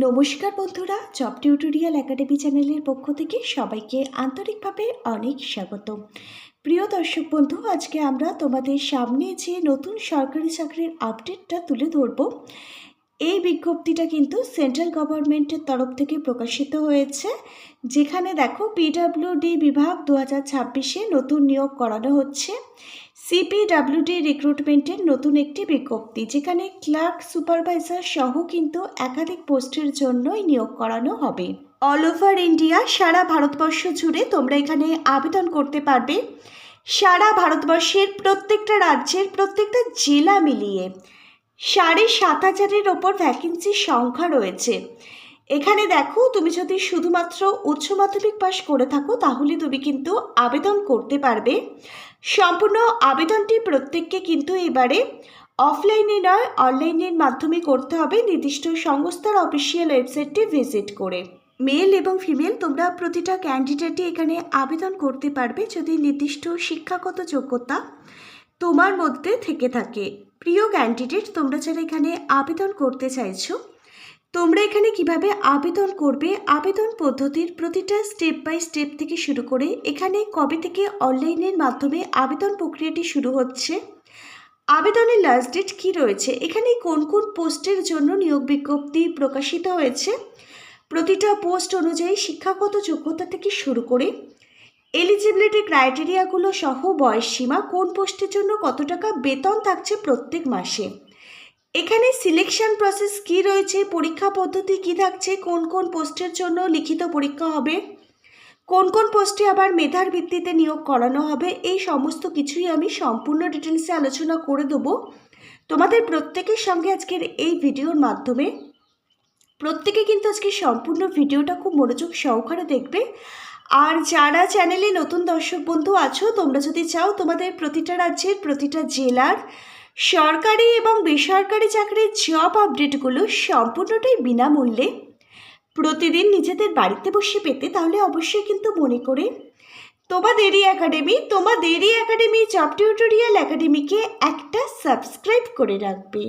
নমস্কার বন্ধুরা, job tutorial academy চ্যানেলের পক্ষ থেকে সবাইকে আন্তরিকভাবে অনেক স্বাগত। প্রিয় দর্শক বন্ধু, আজকে আমরা তোমাদের সামনে যে নতুন সরকারি চাকরির আপডেটটা তুলে ধরব। এই বিজ্ঞপ্তিটা কিন্তু সেন্ট্রাল গভর্নমেন্টের তরফ থেকে প্রকাশিত হয়েছে, যেখানে দেখো পিডব্লিউডি বিভাগ 2026-এ নতুন নিয়োগ করানো হচ্ছে। সিপিডব্লিউডি রিক্রুটমেন্টের নতুন একটি বিজ্ঞপ্তি, যেখানে ক্লার্ক, সুপারভাইজার সহ কিন্তু একাধিক পোস্টের জন্যই নিয়োগ করানো হবে। অল ওভার ইন্ডিয়া, সারা ভারতবর্ষ জুড়ে তোমরা এখানে আবেদন করতে পারবে। সারা ভারতবর্ষের প্রত্যেকটা রাজ্যের প্রত্যেকটা জেলা মিলিয়ে 7,500-এর ওপর ভ্যাকেন্সির সংখ্যা রয়েছে। এখানে দেখো, তুমি যদি শুধুমাত্র উচ্চ মাধ্যমিক পাশ করে থাকো তাহলে তুমি কিন্তু আবেদন করতে পারবে। সম্পূর্ণ আবেদনটি প্রত্যেককে কিন্তু এবারে অফলাইনে নয়, অনলাইনের মাধ্যমে করতে হবে, নির্দিষ্ট সংস্থার অফিসিয়াল ওয়েবসাইটটি ভিজিট করে। মেল এবং ফিমেল তোমরা প্রতিটা ক্যান্ডিডেটই এখানে আবেদন করতে পারবে, যদি নির্দিষ্ট শিক্ষাগত যোগ্যতা তোমার মধ্যে থেকে থাকে। প্রিয় ক্যান্ডিডেট, তোমরা যারা এখানে আবেদন করতে চাইছো, তোমরা এখানে কিভাবে আবেদন করবে, আবেদন পদ্ধতির প্রতিটা স্টেপ বাই স্টেপ থেকে শুরু করে এখানে কবে থেকে অনলাইনের মাধ্যমে আবেদন প্রক্রিয়াটি শুরু হচ্ছে, আবেদনের লাস্ট ডেট কী রয়েছে, এখানে কোন কোন পোস্টের জন্য নিয়োগ বিজ্ঞপ্তি প্রকাশিত হয়েছে, প্রতিটা পোস্ট অনুযায়ী শিক্ষাগত যোগ্যতা থেকে শুরু করে এলিজিবিলিটি ক্রাইটেরিয়াগুলো সহ বয়সসীমা, কোন পোস্টের জন্য কত টাকা বেতন থাকছে প্রত্যেক মাসে, এখানে সিলেকশন প্রসেস কী রয়েছে, পরীক্ষা পদ্ধতি কী থাকছে, কোন কোন পোস্টের জন্য লিখিত পরীক্ষা হবে, কোন কোন পোস্টে আবার মেধার ভিত্তিতে নিয়োগ করানো হবে, এই সমস্ত কিছুই আমি সম্পূর্ণ ডিটেলসে আলোচনা করে দেবো তোমাদের প্রত্যেকের সঙ্গে আজকের এই ভিডিওর মাধ্যমে। প্রত্যেকে কিন্তু আজকে সম্পূর্ণ ভিডিওটা খুব মনোযোগ সহকারে দেখবে। আর যারা চ্যানেলে নতুন দর্শক বন্ধু আছো, তোমরা যদি চাও তোমাদের প্রতিটা রাজ্যের প্রতিটা জেলার সরকারি এবং বেসরকারি চাকরির জব আপডেটগুলো সম্পূর্ণটাই বিনামূল্যে প্রতিদিন নিজেদের বাড়িতে বসে পেতে, তাহলে অবশ্যই কিন্তু মনে করে তোমাদেরই একাডেমি জব টিউটোরিয়াল একাডেমিকে একটা সাবস্ক্রাইব করে রাখবে।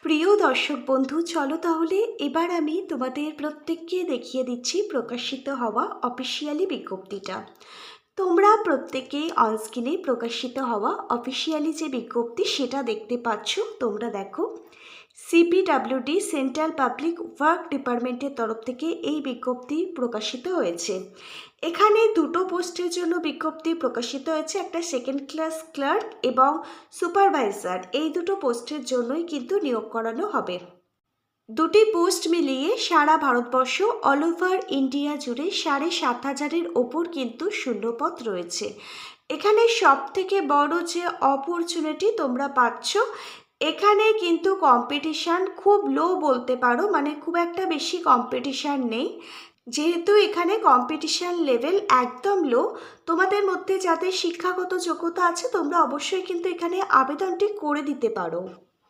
প্রিয় দর্শক বন্ধু, চলো তাহলে এবার আমি তোমাদের প্রত্যেককে দেখিয়ে দিচ্ছি প্রকাশিত হওয়া অফিসিয়ালি বিজ্ঞপ্তিটা। তোমরা প্রত্যেকেই অনস্ক্রিনে প্রকাশিত হওয়া অফিসিয়ালি যে বিজ্ঞপ্তি সেটা দেখতে পাচ্ছ। তোমরা দেখো, সিপিডব্লিউডি সেন্ট্রাল পাবলিক ওয়ার্ক ডিপার্টমেন্টের তরফ থেকে এই বিজ্ঞপ্তি প্রকাশিত হয়েছে। এখানে দুটো পোস্টের জন্য বিজ্ঞপ্তি প্রকাশিত হয়েছে, একটা সেকেন্ড ক্লাস ক্লার্ক এবং সুপারভাইজার। এই দুটো পোস্টের জন্যই কিন্তু নিয়োগ করানো হবে। দুটি পোস্ট মিলিয়ে সারা ভারতবর্ষ, অল ওভার ইন্ডিয়া জুড়ে 7,500-এর ওপর কিন্তু শূন্যপদ রয়েছে। এখানে সব থেকে বড় যে অপরচুনিটি তোমরা পাচ্ছ, এখানে কিন্তু কম্পিটিশান খুব লো বলতে পারো, মানে খুব একটা বেশি কম্পিটিশান নেই। যেহেতু এখানে কম্পিটিশান লেভেল একদম লো, তোমাদের মধ্যে যাদের শিক্ষাগত যোগ্যতা আছে তোমরা অবশ্যই কিন্তু এখানে আবেদনটি করে দিতে পারো।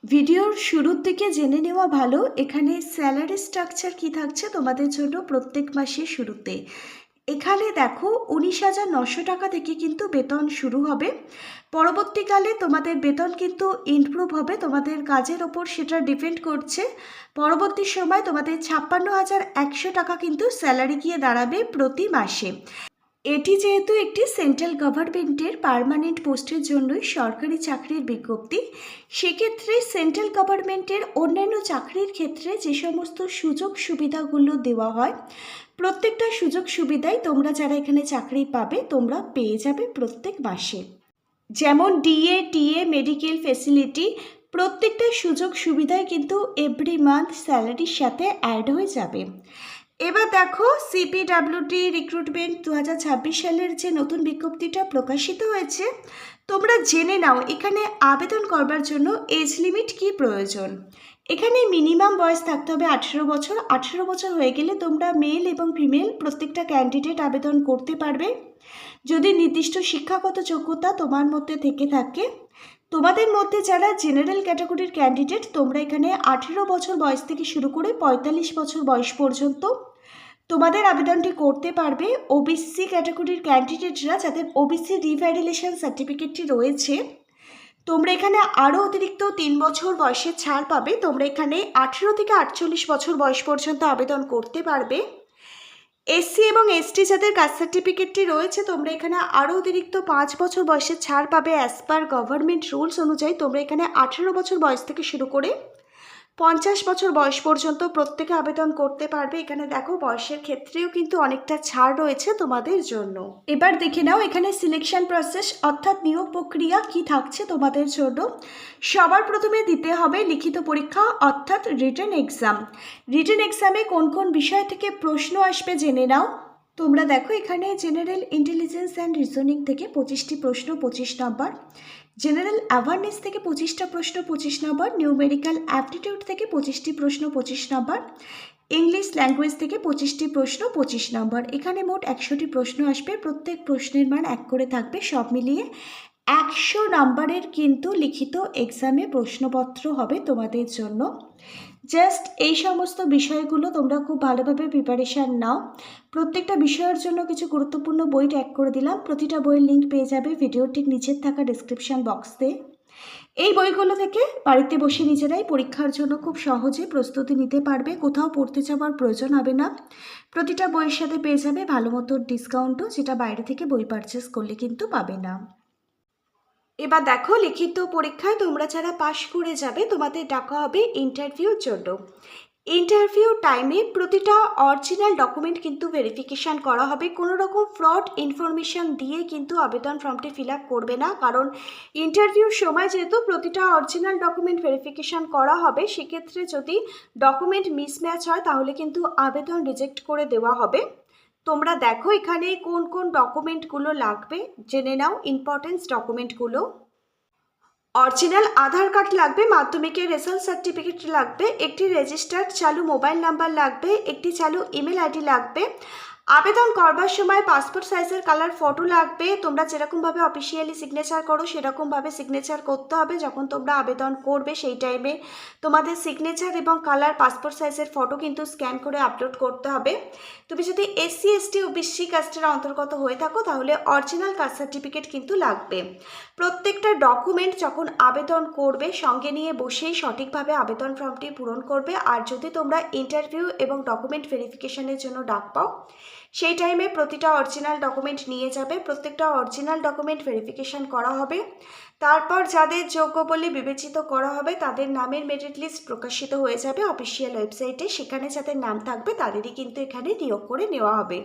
ভিডিওর শুরুর দিকে জেনে নেওয়া ভালো, এখানে স্যালারি স্ট্রাকচার কি থাকছে তোমাদের জন্য প্রত্যেক মাসের শুরুতে। এখানে দেখো, 19,900 টাকা থেকে কিন্তু বেতন শুরু হবে। পরবর্তীকালে তোমাদের বেতন কিন্তু ইমপ্রুভ হবে, তোমাদের কাজের ওপর সেটা ডিপেন্ড করছে। পরবর্তী সময় তোমাদের 56,100 টাকা কিন্তু স্যালারি গিয়ে দাঁড়াবে প্রতি মাসে। এটি যেহেতু একটি সেন্ট্রাল গভর্নমেন্টের পার্মানেন্ট পোস্টের জন্যই সরকারি চাকরির বিজ্ঞপ্তি, সেক্ষেত্রে সেন্ট্রাল গভর্নমেন্টের অন্যান্য চাকরির ক্ষেত্রে যে সমস্ত সুযোগ সুবিধাগুলো দেওয়া হয়, প্রত্যেকটা সুযোগ সুবিধাই তোমরা যারা এখানে চাকরি পাবে তোমরা পেয়ে যাবে প্রত্যেক মাসে। যেমন ডিএ, টিএ, মেডিকেল ফেসিলিটি, প্রত্যেকটা সুযোগ সুবিধাই কিন্তু এভরি মান্থ স্যালারির সাথে অ্যাড হয়ে যাবে। এবার দেখো, সিপিডব্লিউডি রিক্রুটমেন্ট 2026 সালের যে নতুন বিজ্ঞপ্তিটা প্রকাশিত হয়েছে, তোমরা জেনে নাও এখানে আবেদন করবার জন্য এজ লিমিট কি প্রয়োজন। এখানে মিনিমাম বয়স থাকতে হবে 18 বছর। 18 বছর হয়ে গেলে তোমরা মেল এবং ফিমেল প্রত্যেকটা ক্যান্ডিডেট আবেদন করতে পারবে। যদি নির্দিষ্ট শিক্ষাগত যোগ্যতা তোমার মধ্যে থেকে থাকে, তোমাদের মধ্যে যারা জেনারেল ক্যাটাগরির ক্যান্ডিডেট, তোমরা এখানে 18 বছর বয়স থেকে শুরু করে 45 বছর বয়স পর্যন্ত তোমাদের আবেদনটি করতে পারবে। ওবিসি ক্যাটাগরির ক্যান্ডিডেটরা, যাদের ওবিসি রিভ্যালিডেশন সার্টিফিকেটটি রয়েছে, তোমরা এখানে আরও অতিরিক্ত 3 বছর বয়সের ছাড় পাবে। তোমরা এখানে 18 থেকে 48 বছর বয়স পর্যন্ত আবেদন করতে পারবে। এসসি এবং এসটি যাদের কাস্ট সার্টিফিকেটটি রয়েছে, তোমরা এখানে আরও অতিরিক্ত 5 বছর বয়সের ছাড় পাবে। অ্যাজ পার গভর্নমেন্ট রুলস অনুযায়ী তোমরা এখানে 18 বছর বয়স থেকে শুরু করে 50 বছর বয়স পর্যন্ত প্রত্যেকে আবেদন করতে পারবে। এখানে দেখো বয়সের ক্ষেত্রেও কিন্তু অনেকটা ছাড় রয়েছে তোমাদের জন্য। এবার দেখে নাও এখানে সিলেকশন প্রসেস অর্থাৎ নিয়োগ প্রক্রিয়া কি থাকছে তোমাদের জন্য। সবার প্রথমে দিতে হবে লিখিত পরীক্ষা অর্থাৎ রিটেন এক্সাম। রিটেন এক্সামে কোন কোন বিষয় থেকে প্রশ্ন আসবে জেনে নাও। তোমরা দেখো এখানে জেনারেল ইন্টেলিজেন্স অ্যান্ড রিজনিং থেকে 25টি প্রশ্ন 25 নম্বর, জেনারেল অ্যাওয়ারনেস থেকে 25টা প্রশ্ন 25 নম্বর, নিউমেরিক্যাল অ্যাপটিটিউড থেকে 25টি প্রশ্ন 25 নম্বর, ইংলিশ ল্যাঙ্গুয়েজ থেকে 25টি প্রশ্ন 25 নম্বর। এখানে মোট 100টি প্রশ্ন আসবে। প্রত্যেক প্রশ্নের মান 1 করে থাকবে। সব মিলিয়ে 100 নম্বরের কিন্তু লিখিত এক্সামে প্রশ্নপত্র হবে তোমাদের জন্য। জাস্ট এই সমস্ত বিষয়গুলো তোমরা খুব ভালোভাবে প্রিপারেশান নাও। প্রত্যেকটা বিষয়ের জন্য কিছু গুরুত্বপূর্ণ বই ট্যাগ করে দিলাম। প্রতিটা বইয়ের লিঙ্ক পেয়ে যাবে ভিডিওটির নিচের থাকা ডিসক্রিপশান বক্সে। এই বইগুলো থেকে বাড়িতে বসে নিজেরাই পরীক্ষার জন্য খুব সহজে প্রস্তুতি নিতে পারবে। কোথাও পড়তে যাওয়ার প্রয়োজন হবে না। প্রতিটা বইয়ের সাথে পেয়ে যাবে ভালো মতো ডিসকাউন্টও, যেটা বাইরে থেকে বই পারচেস করলে কিন্তু পাবে না। এবার দেখো লিখিত পরীক্ষায় তোমরা যারা পাশ করে যাবে তোমাদের ডাকা হবে ইন্টারভিউর জন্য। ইন্টারভিউ টাইমে প্রতিটা অরিজিনাল ডকুমেন্ট কিন্তু ভেরিফিকেশান করা হবে। কোনো রকম ফ্রড ইনফরমেশান দিয়ে কিন্তু আবেদন ফর্মটি ফিল আপ করবে না, কারণ ইন্টারভিউর সময় যেহেতু প্রতিটা অরিজিনাল ডকুমেন্ট ভেরিফিকেশান করা হবে, সেক্ষেত্রে যদি ডকুমেন্ট মিসম্যাচ হয় তাহলে কিন্তু আবেদন রিজেক্ট করে দেওয়া হবে। তোমরা দেখো এখানে কোন কোন ডকুমেন্টগুলো লাগবে জেনে নাও। ইম্পর্টেন্স ডকুমেন্টগুলো: অরিজিনাল আধার কার্ড লাগবে, মাধ্যমিকের রেজাল্ট সার্টিফিকেট লাগবে, একটি রেজিস্টার্ড চালু মোবাইল নাম্বার লাগবে, একটি চালু ইমেল আইডি লাগবে। আবেদন করবার সময় পাসপোর্ট সাইজের কালার ফটো লাগবে। তোমরা যেরকমভাবে অফিসিয়ালি সিগনেচার করো সেরকমভাবে সিগনেচার করতে হবে। যখন তোমরা আবেদন করবে সেই টাইমে তোমাদের সিগনেচার এবং কালার পাসপোর্ট সাইজের ফটো কিন্তু স্ক্যান করে আপলোড করতে হবে। তুমি যদি এসসি এসটি ওবিসি কাস্টের অন্তর্গত হয়ে থাকো তাহলে অরিজিনাল কাস্ট সার্টিফিকেট কিন্তু লাগবে। প্রত্যেকটা ডকুমেন্ট যখন আবেদন করবে সঙ্গে নিয়ে বসেই সঠিকভাবে আবেদন ফর্মটি পূরণ করবে। আর যদি তোমরা ইন্টারভিউ এবং ডকুমেন্ট ভেরিফিকেশনের জন্য ডাক পাও সেই টাইমে প্রতিটা অরিজিনাল ডকুমেন্ট নিয়ে যাবে। প্রত্যেকটা অরিজিনাল ডকুমেন্ট ভেরিফিকেশান করা হবে। তারপর যাদের যোগ্য বলে বিবেচিত করা হবে তাদের নামের মেরিট লিস্ট প্রকাশিত হয়ে যাবে অফিসিয়াল ওয়েবসাইটে। সেখানে যাদের নাম থাকবে তাদেরই কিন্তু এখানে নিয়োগ করে নেওয়া হবে।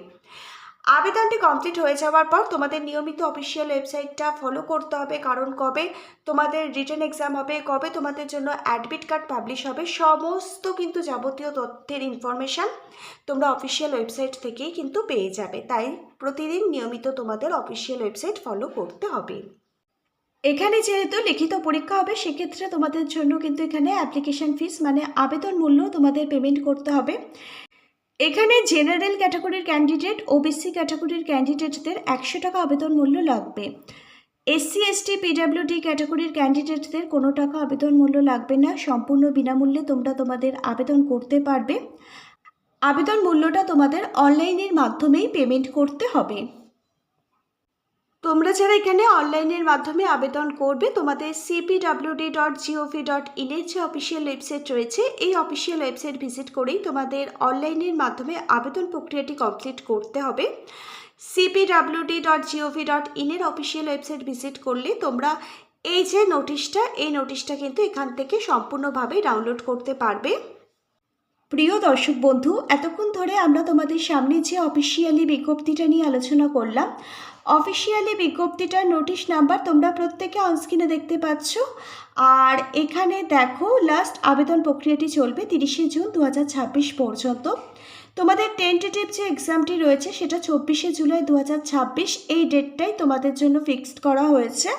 আবেদনটি কমপ্লিট হয়ে যাওয়ার পর তোমাদের নিয়মিত অফিসিয়াল ওয়েবসাইটটা ফলো করতে হবে, কারণ কবে তোমাদের রিটেন এক্সাম হবে, কবে তোমাদের জন্য অ্যাডমিট কার্ড পাবলিশ হবে, সমস্ত কিন্তু যাবতীয় তথ্যের ইনফরমেশান তোমরা অফিসিয়াল ওয়েবসাইট থেকেই কিন্তু পেয়ে যাবে। তাই প্রতিদিন নিয়মিত তোমাদের অফিসিয়াল ওয়েবসাইট ফলো করতে হবে। এখানে যেহেতু লিখিত পরীক্ষা হবে সেক্ষেত্রে তোমাদের জন্য কিন্তু এখানে অ্যাপ্লিকেশান ফিস মানে আবেদন মূল্য তোমাদের পেমেন্ট করতে হবে। এখানে জেনারেল ক্যাটাগরির ক্যান্ডিডেট, ওবিসি ক্যাটাগরির ক্যান্ডিডেটদের 100 টাকা আবেদন মূল্য লাগবে। এসসি এসটি পিডাব্লিউডি ক্যাটাগরির ক্যান্ডিডেটদের কোনো টাকা আবেদন মূল্য লাগবে না। সম্পূর্ণ বিনামূল্যে তোমরা তোমাদের আবেদন করতে পারবে। আবেদন মূল্যটা তোমাদের অনলাইনের মাধ্যমেই পেমেন্ট করতে হবে। তোমরা যারা এখানে অনলাইনের মাধ্যমে আবেদন করবে তোমাদের cpwd.gov.in এর যে অফিসিয়াল ওয়েবসাইট রয়েছে এই অফিসিয়াল ওয়েবসাইট ভিজিট করেই তোমাদের অনলাইনের মাধ্যমে আবেদন প্রক্রিয়াটি কমপ্লিট করতে হবে। cpwd.gov.in এর অফিসিয়াল ওয়েবসাইট ভিজিট করলে তোমরা এই যে নোটিশটা কিন্তু এখান থেকে সম্পূর্ণভাবে ডাউনলোড করতে পারবে। প্রিয় দর্শক বন্ধু, এতক্ষণ ধরে আমরা তোমাদের সামনে যে অফিসিয়ালি বিজ্ঞপ্তিটা নিয়ে আলোচনা করলাম, অফিসিয়ালি বিজ্ঞপ্তিটার নোটিশ নাম্বার তোমরা প্রত্যেকে অনস্ক্রিনে দেখতে পাচ্ছ। আর এখানে দেখো লাস্ট আবেদন প্রক্রিয়াটি চলবে 30শে জুন 2026 পর্যন্ত। তোমাদের টেন্টেটিভ যে এক্সামটি রয়েছে সেটা 24শে জুলাই 2026 এই ডেটটাই তোমাদের জন্য ফিক্সড করা হয়েছে।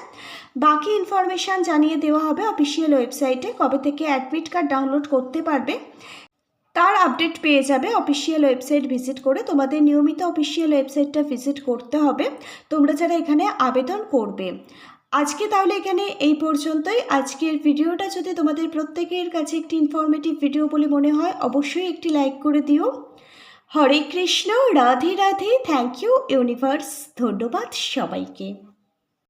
বাকি ইনফরমেশান জানিয়ে দেওয়া হবে অফিসিয়াল ওয়েবসাইটে। কবে থেকে অ্যাডমিট কার্ড ডাউনলোড করতে পারবে তার আপডেট পেয়ে যাবে অফিসিয়াল ওয়েবসাইট ভিজিট করে। তোমাদের নিয়মিত অফিসিয়াল ওয়েবসাইটটা ভিজিট করতে হবে তোমরা যারা এখানে আবেদন করবে। আজকে তাহলে এখানে এই পর্যন্তই। আজকের ভিডিওটা যদি তোমাদের প্রত্যেকের কাছে একটি ইনফরমেটিভ ভিডিও বলে মনে হয় অবশ্যই একটি লাইক করে দিও। Hare Krishna, Radhe Radhe, thank you universe, ধন্যবাদ সবাইকে।